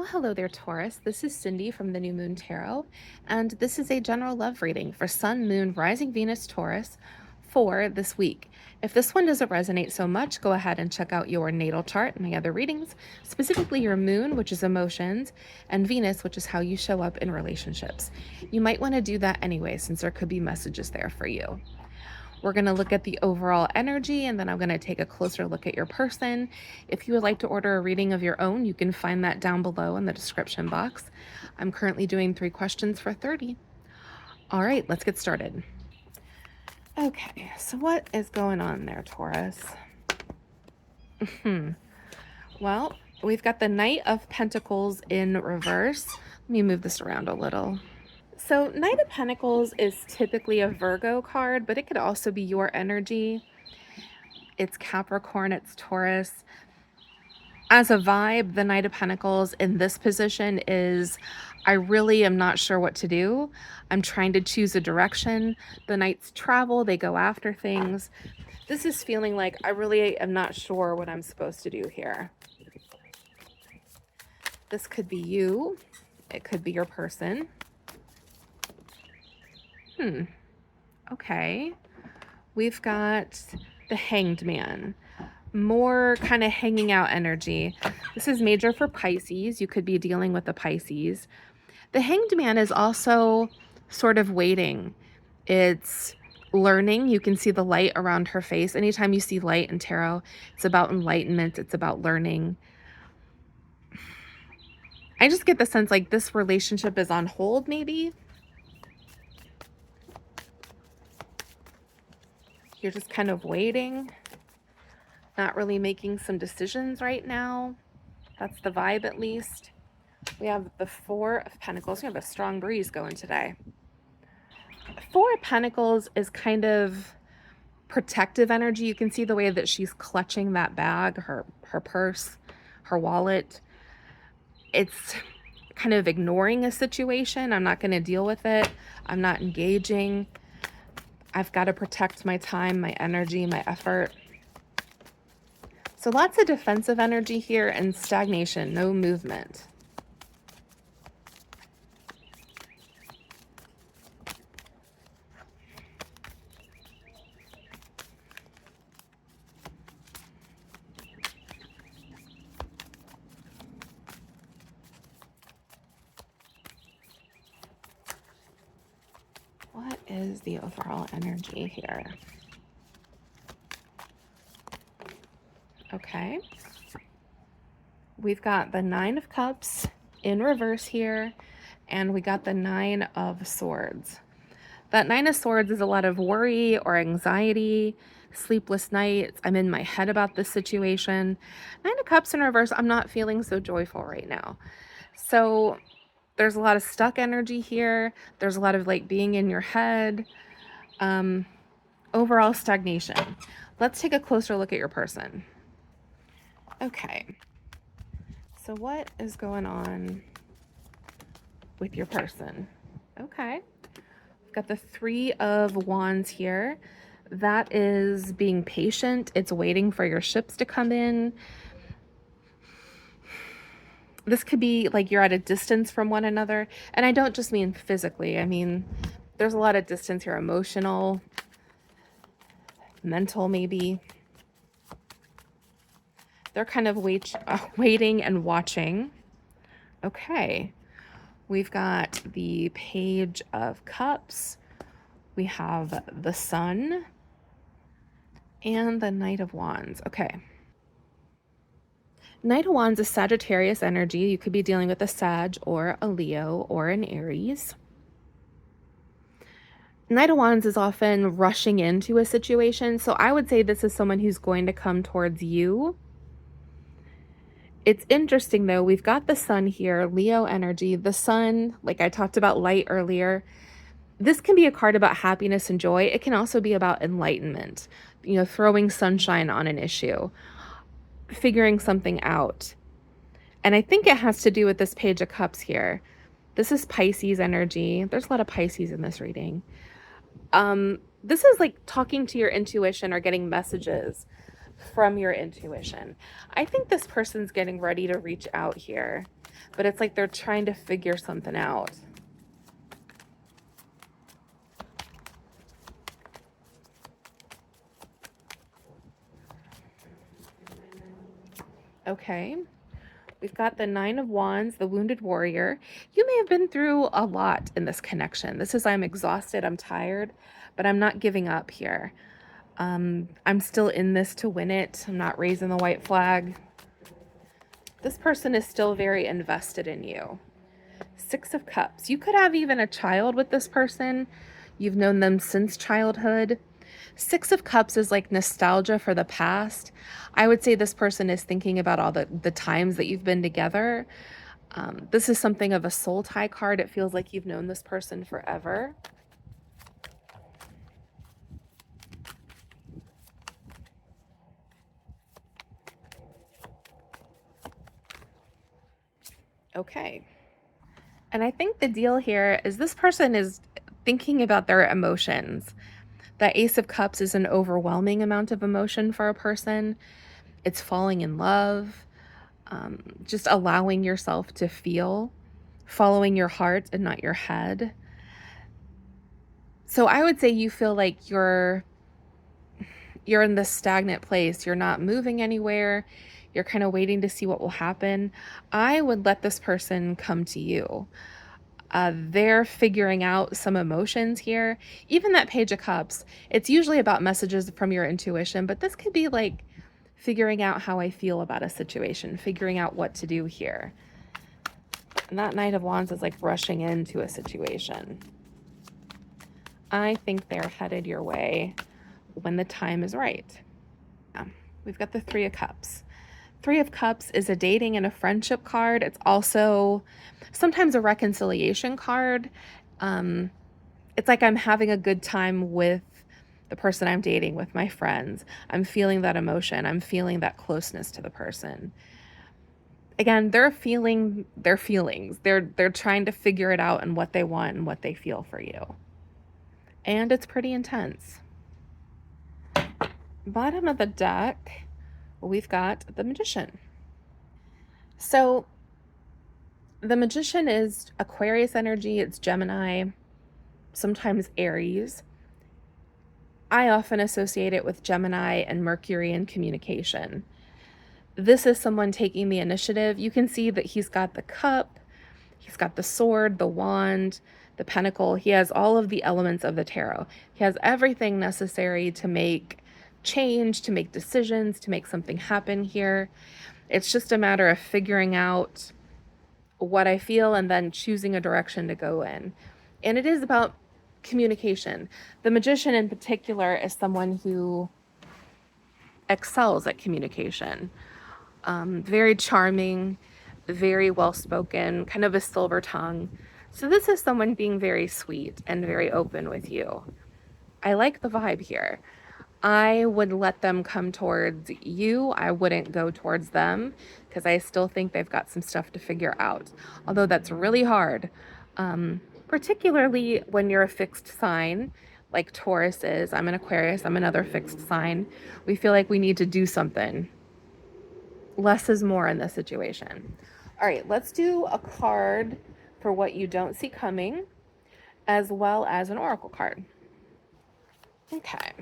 Well, hello there, Taurus. This is Cindy from the New Moon Tarot, and this is a general love reading for Sun, Moon, Rising Venus, Taurus for this week. If this one doesn't resonate so much, go ahead and check out your natal chart and my other readings, specifically your Moon, which is emotions, and Venus, which is how you show up in relationships. You might want to do that anyway, since there could be messages there for you. We're going to look at the overall energy, and then I'm going to take a closer look at your person. If you would like to order a reading of your own, you can find that down below in the description box. I'm currently doing 3 questions for 30. All right, let's get started. Okay, so what is going on there, Taurus? Well, we've got the Knight of Pentacles in reverse. Let me move this around a little. So Knight of Pentacles is typically a Virgo card, but it could also be your energy. It's Capricorn, it's Taurus. As a vibe, the Knight of Pentacles in this position is, I really am not sure what to do. I'm trying to choose a direction. The Knights travel, they go after things. This is feeling like I really am not sure what I'm supposed to do here. This could be you. It could be your person. Okay. We've got the Hanged Man. More kind of hanging out energy. This is major for Pisces. You could be dealing with the Pisces. The Hanged Man is also sort of waiting. It's learning. You can see the light around her face. Anytime you see light in tarot, it's about enlightenment. It's about learning. I just get the sense like this relationship is on hold, maybe. You're just kind of waiting, not really making some decisions right now. That's the vibe, at least. We have the Four of Pentacles. We have a strong breeze going today. Four of Pentacles is kind of protective energy. You can see the way that she's clutching that bag, her purse, her wallet. It's kind of ignoring a situation. I'm not going to deal with it. I'm not engaging. I've got to protect my time, my energy, my effort. So lots of defensive energy here and stagnation, no movement. What is the overall energy here? Okay. We've got the Nine of Cups in reverse here, and we got the Nine of Swords. That Nine of Swords is a lot of worry or anxiety, sleepless nights. I'm in my head about this situation. Nine of Cups in reverse, I'm not feeling so joyful right now. So there's a lot of stuck energy here. There's a lot of like being in your head. Overall stagnation. Let's take a closer look at your person. Okay. So what is going on with your person? Okay. We've got the Three of Wands here. That is being patient. It's waiting for your ships to come in. This could be like you're at a distance from one another. And I don't just mean physically. I mean, there's a lot of distance here, emotional, mental maybe. They're kind of waiting and watching. Okay. We've got the Page of Cups. We have the Sun. And the Knight of Wands. Okay. Knight of Wands is Sagittarius energy. You could be dealing with a Sag or a Leo or an Aries. Knight of Wands is often rushing into a situation. So I would say this is someone who's going to come towards you. It's interesting though, we've got the Sun here, Leo energy. The Sun, like I talked about light earlier, this can be a card about happiness and joy. It can also be about enlightenment, you know, throwing sunshine on an issue, figuring something out. And I think it has to do with this Page of Cups here. This is Pisces energy. There's a lot of Pisces in this reading. This is like talking to your intuition or getting messages from your intuition. I think this person's getting ready to reach out here. but it's like they're trying to figure something out. Okay. We've got the Nine of Wands, the Wounded Warrior. You may have been through a lot in this connection. This is, I'm exhausted, I'm tired, but I'm not giving up here. I'm still in this to win it. I'm not raising the white flag. This person is still very invested in you. Six of Cups. You could have even a child with this person. You've known them since childhood. Six of Cups is like nostalgia for the past. I would say this person is thinking about all the times that you've been together. This is something of a soul tie card. It feels like you've known this person forever. Okay. And I think the deal here is this person is thinking about their emotions. The Ace of Cups is an overwhelming amount of emotion for a person. It's falling in love, just allowing yourself to feel, following your heart and not your head. So I would say you feel like you're in this stagnant place. You're not moving anywhere. You're kind of waiting to see what will happen. I would let this person come to you. They're figuring out some emotions here. Even that Page of Cups, it's usually about messages from your intuition, but this could be like figuring out how I feel about a situation, figuring out what to do here. And that Knight of Wands is like rushing into a situation. I think they're headed your way when the time is right. Yeah. We've got the Three of Cups. Three of Cups is a dating and a friendship card. It's also sometimes a reconciliation card. It's like I'm having a good time with the person I'm dating, with my friends. I'm feeling that emotion. I'm feeling that closeness to the person. Again, they're feeling their feelings. They're trying to figure it out and what they want and what they feel for you. And it's pretty intense. Bottom of the deck, we've got the Magician. So the Magician is Aquarius energy. It's Gemini, sometimes Aries. I often associate it with Gemini and Mercury in communication. This is someone taking the initiative. You can see that he's got the cup, he's got the sword, the wand, the pentacle. He has all of the elements of the tarot. He has everything necessary to make change, to make decisions, to make something happen here. It's just a matter of figuring out what I feel and then choosing a direction to go in. And it is about communication. The Magician in particular is someone who excels at communication. Very charming, very well-spoken, kind of a silver tongue. So this is someone being very sweet and very open with you. I like the vibe here. I would let them come towards you. I wouldn't go towards them because I still think they've got some stuff to figure out. Although that's really hard, particularly when you're a fixed sign like Taurus is. I'm an Aquarius. I'm another fixed sign. We feel like we need to do something. Less is more in this situation. All right, let's do a card for what you don't see coming, as well as an oracle card. Okay.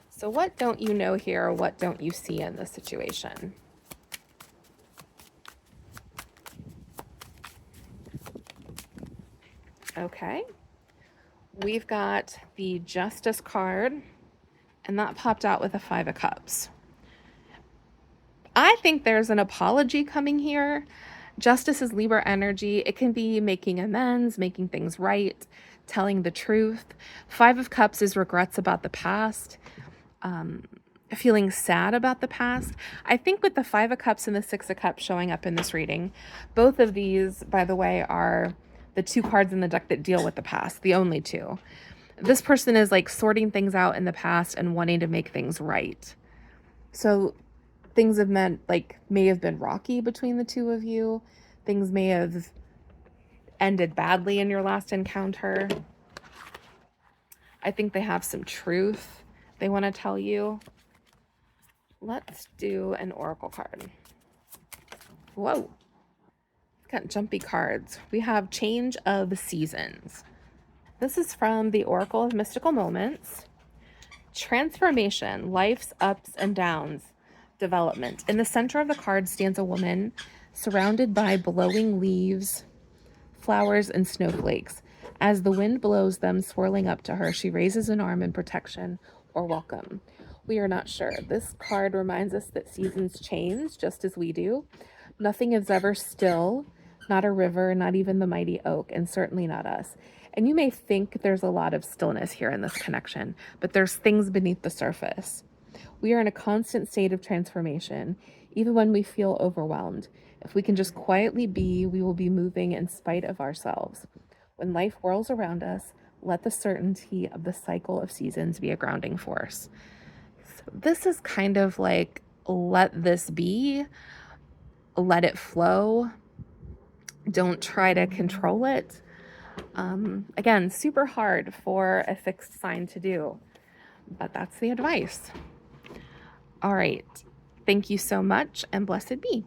So what don't you know here? What don't you see in this situation? Okay. We've got the Justice card, and that popped out with a Five of Cups. I think there's an apology coming here. Justice is Libra energy. It can be making amends, making things right, telling the truth. Five of Cups is regrets about the past. Feeling sad about the past. I think with the Five of Cups and the Six of Cups showing up in this reading, both of these, by the way, are the two cards in the deck that deal with the past, the only two. This person is like sorting things out in the past and wanting to make things right. So things have may have been rocky between the two of you. Things may have ended badly in your last encounter. I think they have some truth they want to tell you. Let's do an oracle card. Whoa. Got jumpy cards. We have Change of Seasons. This is from the Oracle of Mystical Moments. Transformation, life's ups and downs, development. In the center of the card stands a woman surrounded by blowing leaves, flowers, and snowflakes. As the wind blows them swirling up to her, she raises an arm in protection or welcome. We are not sure. This card reminds us that seasons change just as we do. Nothing is ever still, not a river, not even the mighty oak, and certainly not us. And you may think there's a lot of stillness here in this connection, but there's things beneath the surface. We are in a constant state of transformation, even when we feel overwhelmed. If we can just quietly be, we will be moving in spite of ourselves. When life whirls around us, let the certainty of the cycle of seasons be a grounding force. So this is kind of like, let this be, let it flow. Don't try to control it. Again, super hard for a fixed sign to do, but that's the advice. All right. Thank you so much, and blessed be.